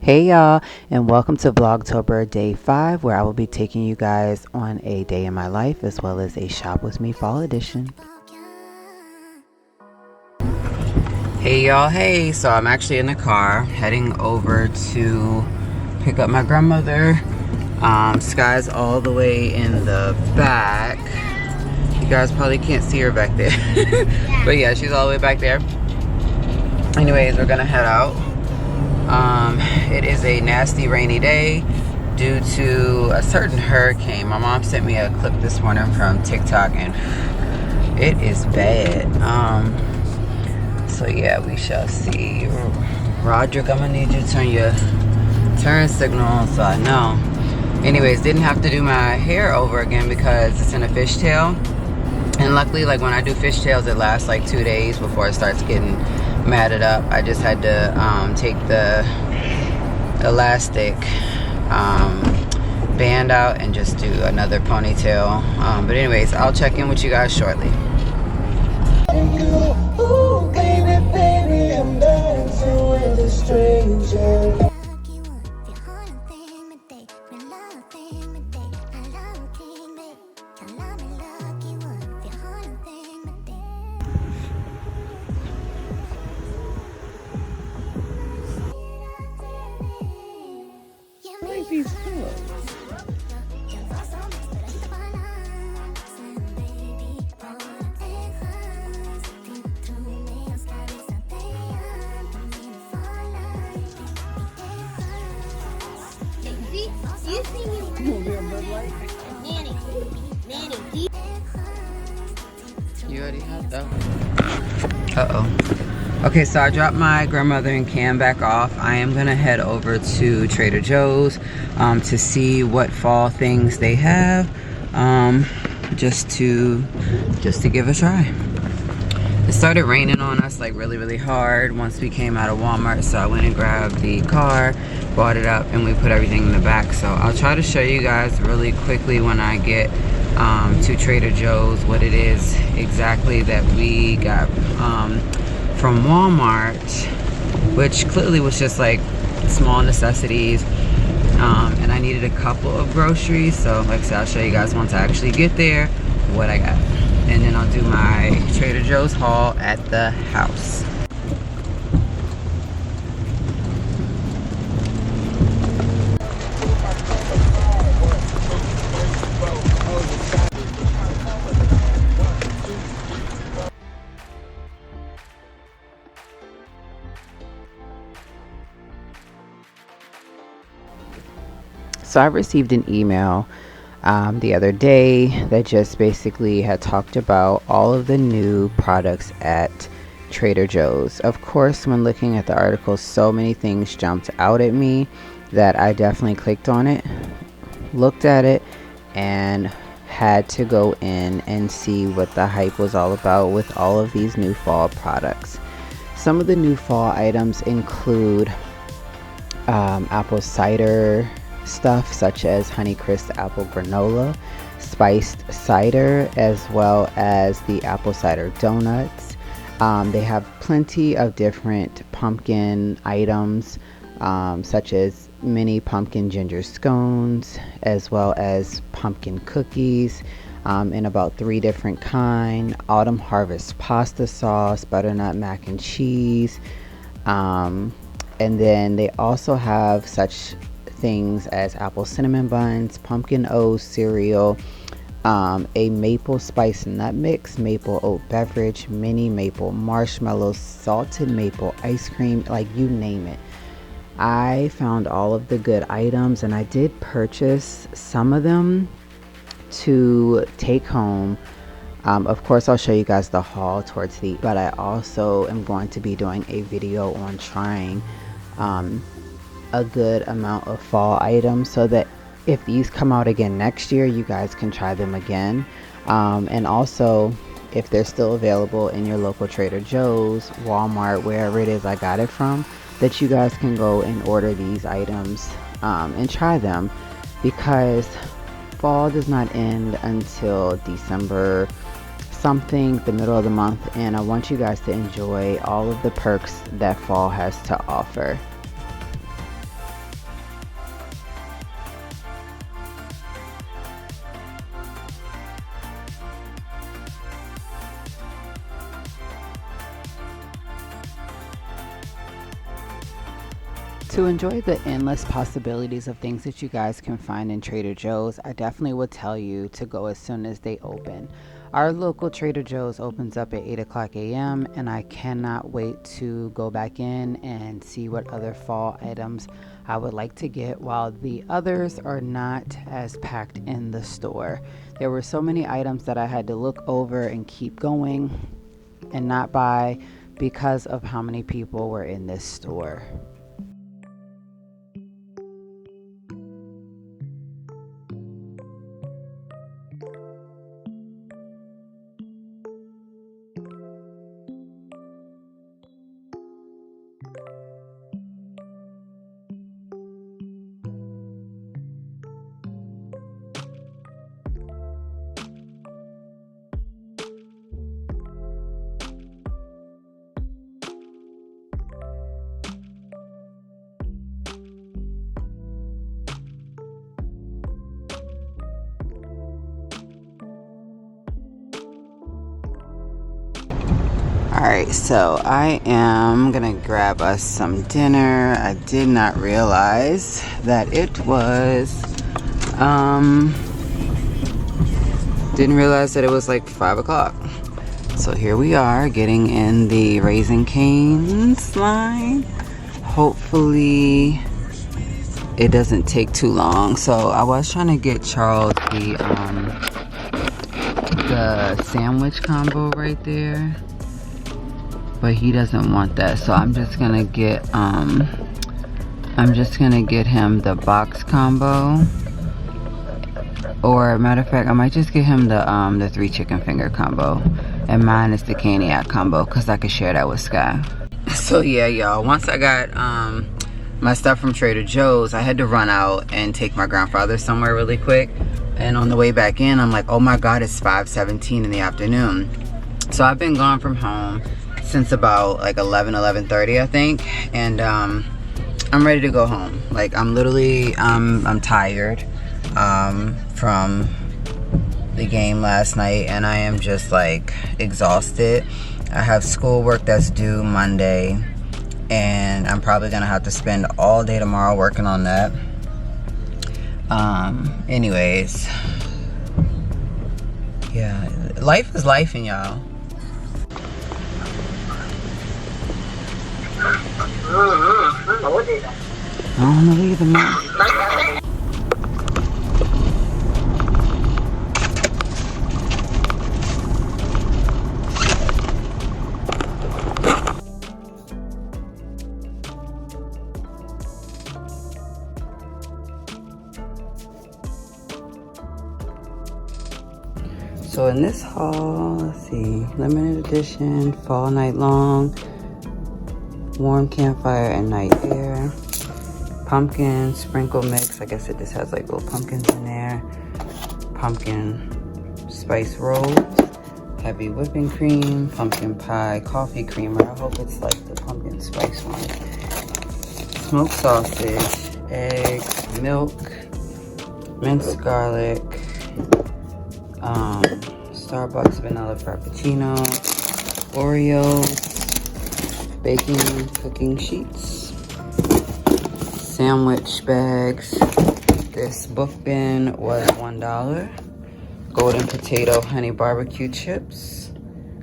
Hey y'all, and welcome to Vlogtober Day 5, where I will be taking you guys on a day in my life as well as a shop with me fall edition. Hey y'all, hey, so I'm actually in the car heading over to pick up my grandmother. Sky's all the way in the back. You guys probably can't see her back there. But yeah, she's all the way back there. Anyways, we're gonna head out. It is a nasty rainy day due to a certain hurricane. My mom sent me a clip this morning from TikTok and it is bad. So yeah, we shall see. Roderick, I'm gonna need you to turn your turn signal on so I know. Anyways, didn't have to do my hair over again because it's in a fishtail. And luckily, like when I do fishtails, it lasts like 2 days before it starts getting matted up. I just had to take the elastic band out and just do another ponytail. But anyways, I'll check in with you guys shortly. Ooh, baby, baby, I'm dancing with a stranger. You already had that. Uh-oh. Okay, so I dropped my grandmother and Cam back off. I am gonna head over to Trader Joe's to see what fall things they have, just to give a try. It started raining on us like really hard once we came out of Walmart, so I went and grabbed the car, brought it up, and we put everything in the back. So I'll try to show you guys really quickly when I get to Trader Joe's what it is exactly that we got from Walmart, which clearly was just like small necessities, and I needed a couple of groceries. So like I said, I'll show you guys once I actually get there what I got, and then I'll do my Trader Joe's haul at the house. So I received an email the other day that just basically had talked about all of the new products at Trader Joe's. Of course, when looking at the article, so many things jumped out at me that I definitely clicked on it, looked at it, and had to go in and see what the hype was all about with all of these new fall products. Some of the new fall items include apple cider stuff such as Honeycrisp apple granola, spiced cider, as well as the apple cider donuts. They have plenty of different pumpkin items, such as mini pumpkin ginger scones, as well as pumpkin cookies in about 3 different kinds, autumn harvest pasta sauce, butternut mac and cheese, and then they also have such things as apple cinnamon buns, pumpkin O's cereal, a maple spice nut mix, maple oat beverage, mini maple marshmallows, salted maple ice cream, like you name it. I found all of the good items and I did purchase some of them to take home. Of course, I'll show you guys the haul towards the, but I also am going to be doing a video on trying a good amount of fall items so that if these come out again next year, you guys can try them again. And also, if they're still available in your local Trader Joe's, Walmart, wherever it is I got it from, that you guys can go and order these items and try them, because fall does not end until December something, the middle of the month, and I want you guys to enjoy all of the perks that fall has to offer. To enjoy the endless possibilities of things that you guys can find in Trader Joe's, I definitely would tell you to go as soon as they open. Our local Trader Joe's opens up at 8 o'clock a.m. and I cannot wait to go back in and see what other fall items I would like to get while the others are not as packed in the store. There were so many items that I had to look over and keep going and not buy because of how many people were in this store. Alright, so I am gonna grab us some dinner. I did not realize that it was, didn't realize that it was like 5 o'clock. So here we are getting in the Raising Cane's line. Hopefully it doesn't take too long. So I was trying to get Charles the sandwich combo right there, but he doesn't want that, so I'm just gonna get him the box combo, or matter of fact I might just get him the 3 chicken finger combo, and mine is the caniac combo because I could share that with Sky. So yeah, y'all, once I got my stuff from Trader Joe's, I had to run out and take my grandfather somewhere really quick, and on the way back in I'm like, oh my god, it's 5:17 in the afternoon. So I've been gone from home since about like 11:30 I think, and I'm ready to go home. Like I'm literally I'm tired from the game last night, and I am just like exhausted. I have schoolwork that's due Monday, and I'm probably gonna have to spend all day tomorrow working on that. Anyways, yeah, life is life, and y'all. I don't know either, man. So in this haul, let's see, limited edition, fall night long, warm campfire and night air, pumpkin sprinkle mix. I guess it just has like little pumpkins in there. Pumpkin spice rolls, heavy whipping cream, pumpkin pie, coffee creamer. I hope it's like the pumpkin spice one. Smoked sausage, eggs, milk, minced garlic, Starbucks vanilla frappuccino, Oreos, baking cooking sheets, sandwich bags. This book bin was $1. Golden potato honey barbecue chips,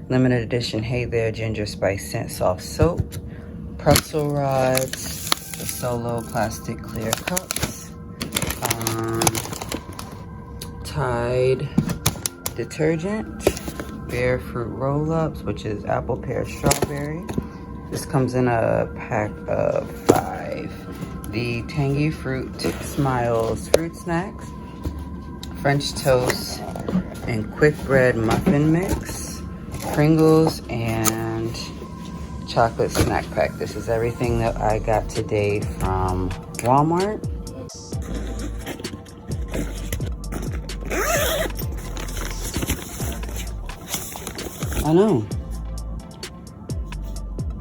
limited edition Hey There ginger spice scent soft soap, pretzel rods, the Solo plastic clear cups, Tide detergent, Bear fruit roll-ups, which is apple, pear, strawberry. This comes in a pack of 5. The Tangy Fruit Smiles fruit snacks, French toast and quick bread muffin mix, Pringles, and chocolate snack pack. This is everything that I got today from Walmart. I know.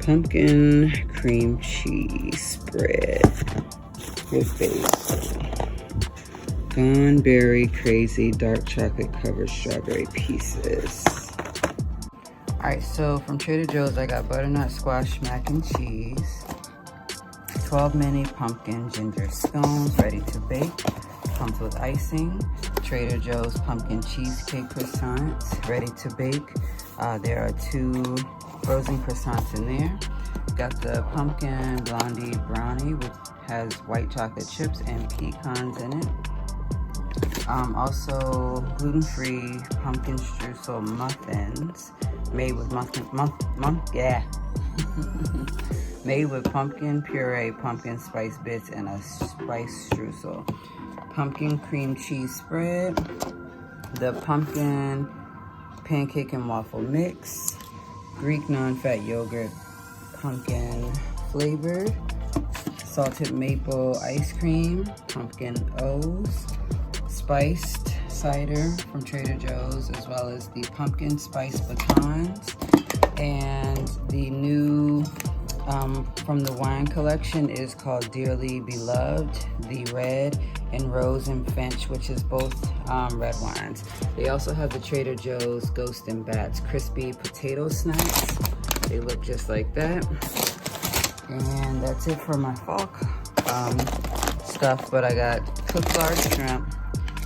Pumpkin cream cheese spread with basil. Gone Berry Crazy dark chocolate covered strawberry pieces. Alright, so from Trader Joe's I got butternut squash mac and cheese, 12 mini pumpkin ginger scones ready to bake. Comes with icing. Trader Joe's pumpkin cheesecake croissants ready to bake. There are 2 frozen croissants in there. Got the pumpkin blondie brownie, which has white chocolate chips and pecans in it. Also gluten-free pumpkin streusel muffins made with made with pumpkin puree, pumpkin spice bits, and a spice streusel. Pumpkin cream cheese spread. The pumpkin pancake and waffle mix. Greek non-fat yogurt, pumpkin flavored. Salted maple ice cream, pumpkin O's. Spiced cider from Trader Joe's, as well as the pumpkin spice pecans. And the new from the wine collection is called Dearly Beloved, the red and rose and finch, which is both red wines. They also have the Trader Joe's Ghost and Bats crispy potato snacks. They look just like that. And that's it for my fall stuff, but I got cooked large shrimp,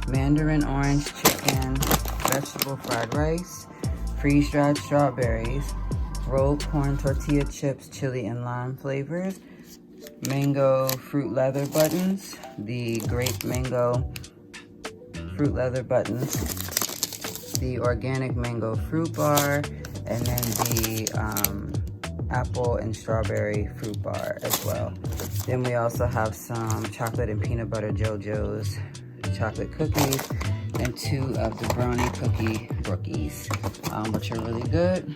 mandarin orange chicken, vegetable fried rice, freeze-dried strawberries, rolled corn tortilla chips, chili and lime flavors, mango fruit leather buttons, the grape mango fruit leather buttons, the organic mango fruit bar, and then the apple and strawberry fruit bar as well. Then we also have some chocolate and peanut butter JoJo's chocolate cookies and 2 of the brownie cookie brookies, which are really good.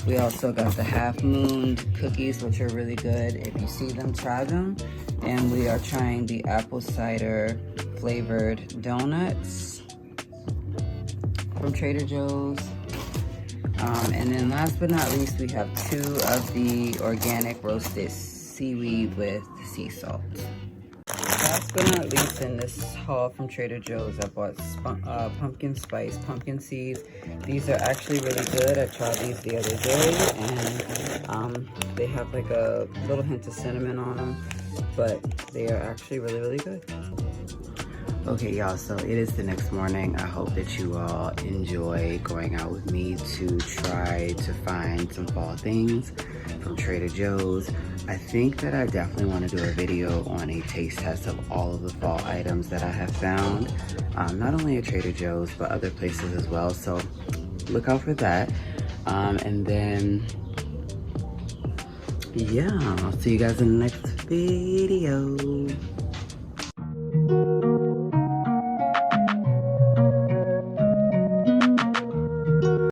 We also got the half moon cookies, which are really good. If you see them, try them. And we are trying the apple cider flavored donuts from Trader Joe's. And then last but not least, we have 2 of the organic roasted seaweed with sea salt. Last but not least, in this haul from Trader Joe's, I bought pumpkin spice pumpkin seeds. These are actually really good. I tried these the other day, and they have like a little hint of cinnamon on them, but they are actually really, really good. Okay, y'all, so it is the next morning. I hope that you all enjoy going out with me to try to find some fall things from Trader Joe's. I think that I definitely want to do a video on a taste test of all of the fall items that I have found, not only at Trader Joe's, but other places as well. So look out for that. And then, yeah, I'll see you guys in the next video.